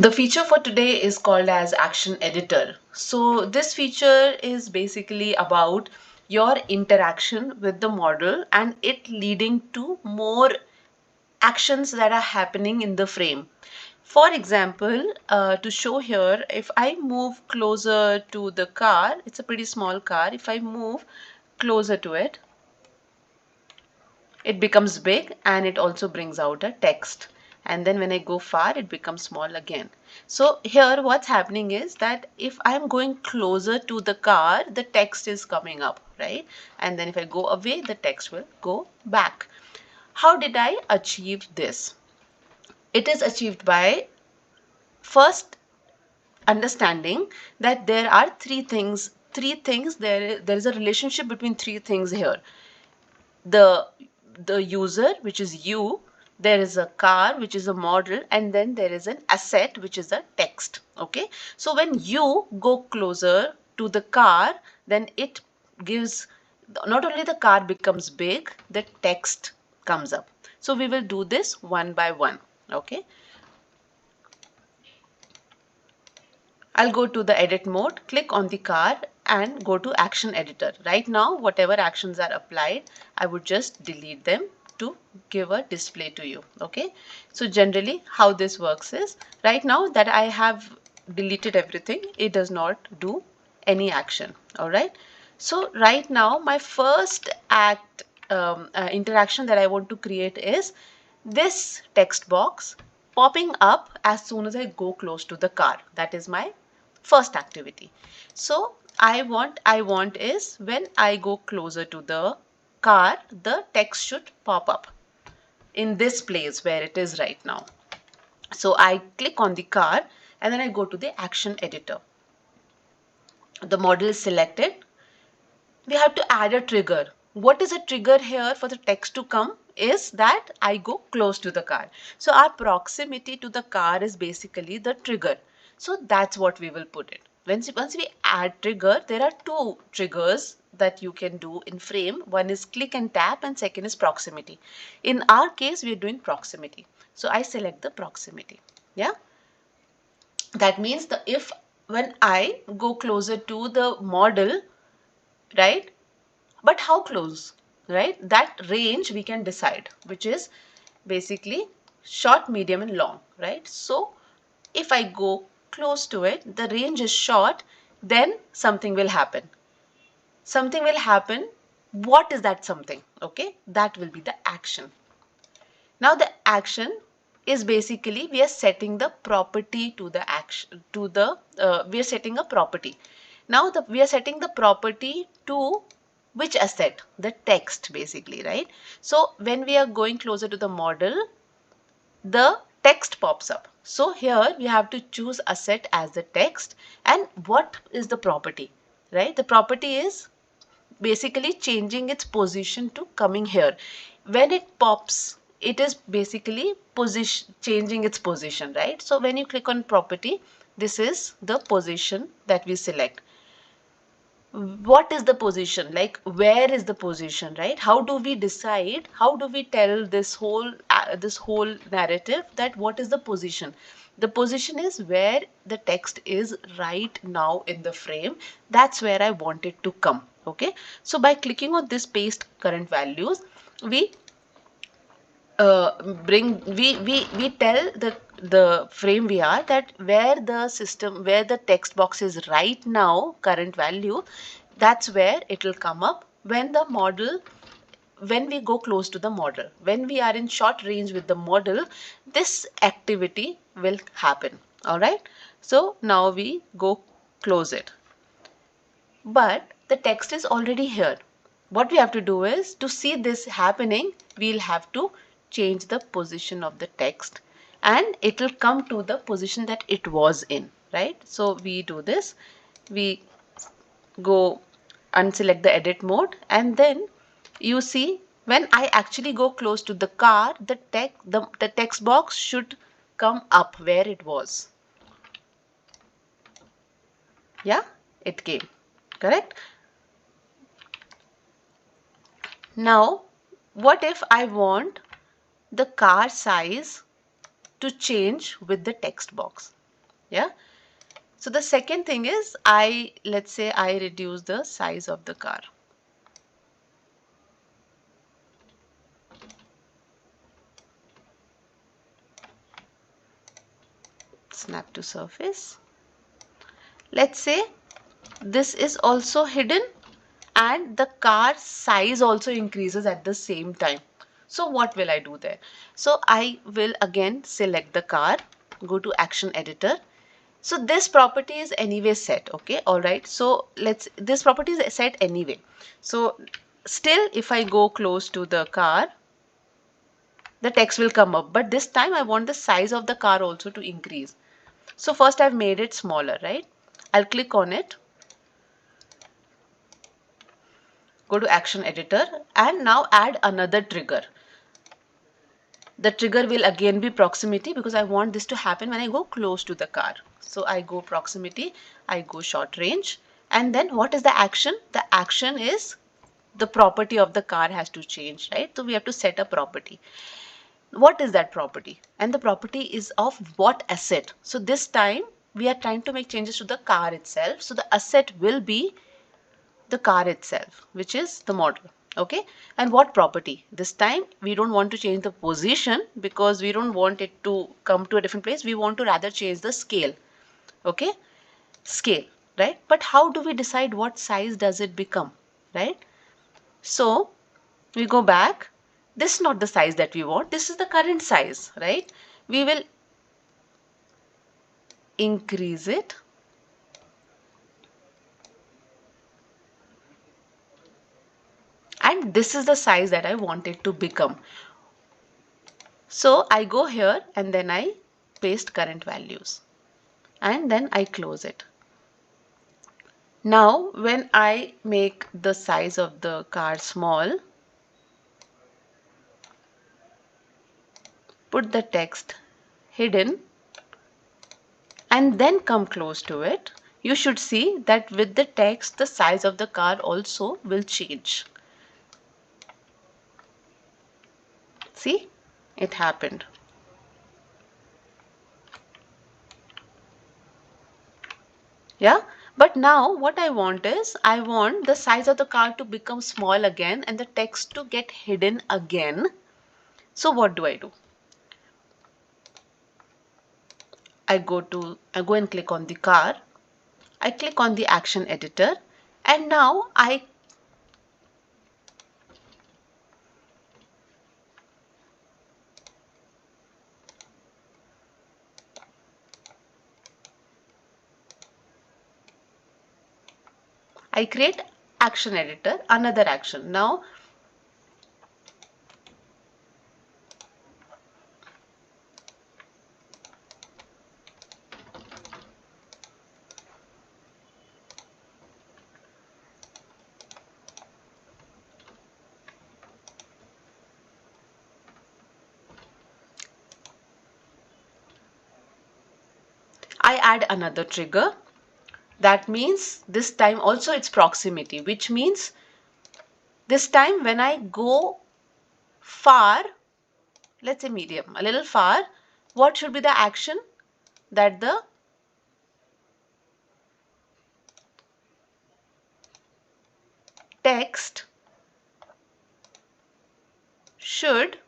The feature for today is called as Action Editor. So this feature is basically about your interaction with the model and it leading to more actions that are happening in the frame. For example, to show here, if I move closer to the car, it's a pretty small car. If I move closer to it, it becomes big and it also brings out a text. And then when I go far, it becomes small again. So here what's happening is that if I'm going closer to the car, the text is coming up, right? And then if I go away, the text will go back. How did I achieve this? It is achieved by first understanding that there are three things there is a relationship between three things here. The user, which is you, there is a car, which is a model, and then there is an asset, which is a text. Okay, so when you go closer to the car, then it gives, not only the car becomes big, the text comes up. So we will do this one by one. Okay, I'll go to the edit mode, click on the car and go to action editor. Right now, whatever actions are applied, I would just delete them to give a display to you. Okay. So generally how this works is, right now that I have deleted everything, it does not do any action. All right. So right now my first interaction that I want to create is this text box popping up as soon as I go close to the car. That is my first activity. So I want is when I go closer to the car, the text should pop up in this place where it is right now. So I click on the car and then I go to the action editor. The model is selected. We have to add a trigger. What is a trigger here for the text to come is that I go close to the car. So our proximity to the car is basically the trigger. So that's what we will put it. Once we add trigger, there are two triggers that you can do in frame. One is click and tap and second is proximity. In our case, we are doing proximity. So I select the proximity. Yeah. That means if when I go closer to the model, right? But how close, right? That range we can decide, which is basically short, medium and long, right? So if I go close to it, the range is short, then something will happen. Something will happen. What is that something? Okay, that will be the action. Now the action is basically we are setting the property to the action, to the we are setting a property. Now we are setting the property to which asset? The text basically, right? So when we are going closer to the model, the text pops up. So here we have to choose asset as the text, and what is the property, right? The property is basically changing its position to coming here. When it pops, it is basically position changing its position, right? So when you click on property, this is the position that we select. What is the position, like where is the position, right? How do we decide, how do we tell this whole narrative that what is the position? The position is where the text is right now in the frame. That's where I want it to come. Okay, so by clicking on this paste current values, we we tell the FrameVR that where the text box is right now, current value, that's where it will come up when the model, when we go close to the model. When we are in short range with the model, this activity will happen. All right. So now we go close it. But the text is already here. What we have to do is, to see this happening, we'll have to change the position of the text and it will come to the position that it was in, right? So we do this, we go unselect the edit mode, and then you see when I actually go close to the car, the text box should come up where it was. Yeah, it came. Correct? Now, what if I want the car size to change with the text box? Yeah. So the second thing is let's say I reduce the size of the car. Snap to surface. Let's say this is also hidden and the car size also increases at the same time. So what will I do there? So I will again select the car, go to Action Editor. So this property is anyway set, okay, all right. So this property is set anyway. So still if I go close to the car, the text will come up, but this time I want the size of the car also to increase. So first I've made it smaller, right? I'll click on it, go to Action Editor, and now add another trigger. The trigger will again be proximity because I want this to happen when I go close to the car. So I go proximity, I go short range, and then what is the action? The action is the property of the car has to change, right? So we have to set a property. What is that property? And the property is of what asset? So this time we are trying to make changes to the car itself. So the asset will be the car itself, which is the model. Okay. And what property? This time we don't want to change the position because we don't want it to come to a different place. We want to rather change the scale. Okay. Scale, right? But how do we decide what size does it become, right? So we go back. This is not the size that we want. This is the current size, right? We will increase it. And this is the size that I want it to become. So I go here and then I paste current values and then I close it. Now when I make the size of the car small, put the text hidden and then come close to it, you should see that with the text the size of the car also will change. See, it happened. Yeah, but now what I want is I want the size of the car to become small again and the text to get hidden again. So what do? I go and click on the car. I click on the Action Editor and now I create Action Editor, another action. Now I add another trigger. That means this time also it's proximity, which means this time when I go far, let's say medium, a little far, what should be the action? That the text should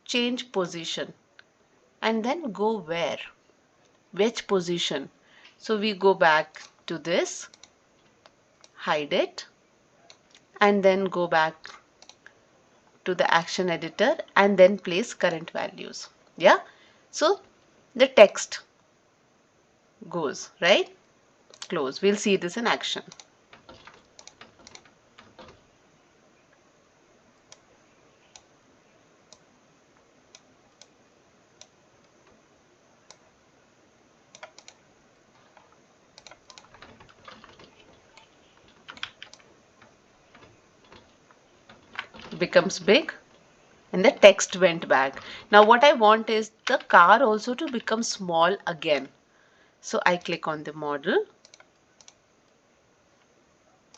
change position and then go where? Which position? So we go back to this, hide it, and then go back to the Action Editor and then place current values. Yeah. So the text goes, right? Close. We'll see this in action. Becomes big and the text went back. Now what I want is the car also to become small again. So I click on the model,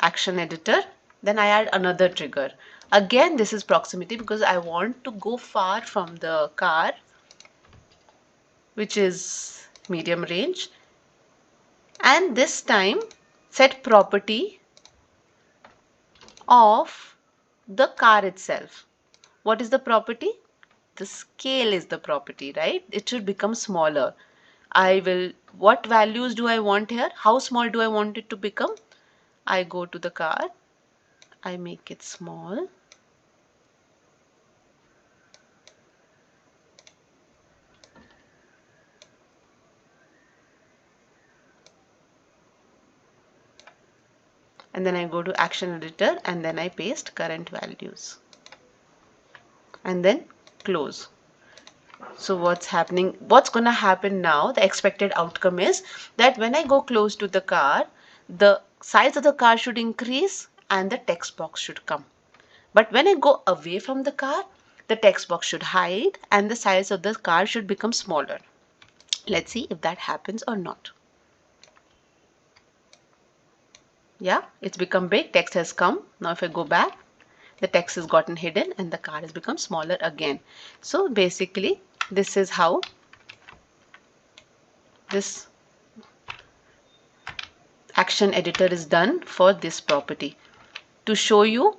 Action Editor, then I add another trigger. Again this is proximity because I want to go far from the car, which is medium range, and this time set property of the car itself. What is the property? The scale is the property, right? It should become smaller. What values do I want here? How small do I want it to become? I go to the car, I make it small. And then I go to Action Editor and then I paste current values. And then close. So what's happening? What's going to happen now? The expected outcome is that when I go close to the car, the size of the car should increase and the text box should come. But when I go away from the car, the text box should hide and the size of the car should become smaller. Let's see if that happens or not. Yeah, it's become big, text has come. Now if I go back, the text has gotten hidden and the car has become smaller again. So basically, this is how this action editor is done for this property. To show you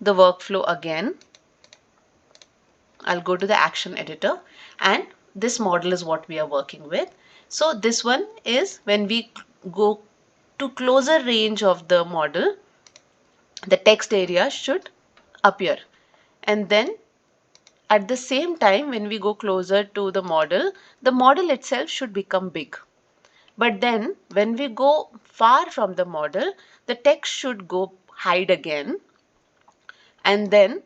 the workflow again, I'll go to the action editor and this model is what we are working with. So this one is when we go to closer range of the model, the text area should appear. And then at the same time, when we go closer to the model itself should become big. But then when we go far from the model, the text should go hide again. And then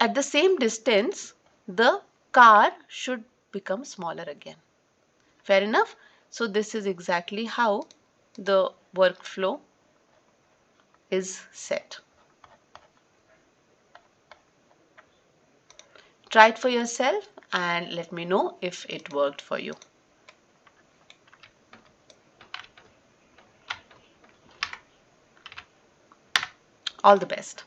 at the same distance, the car should become smaller again. Fair enough? So this is exactly how the workflow is set. Try it for yourself and let me know if it worked for you. All the best.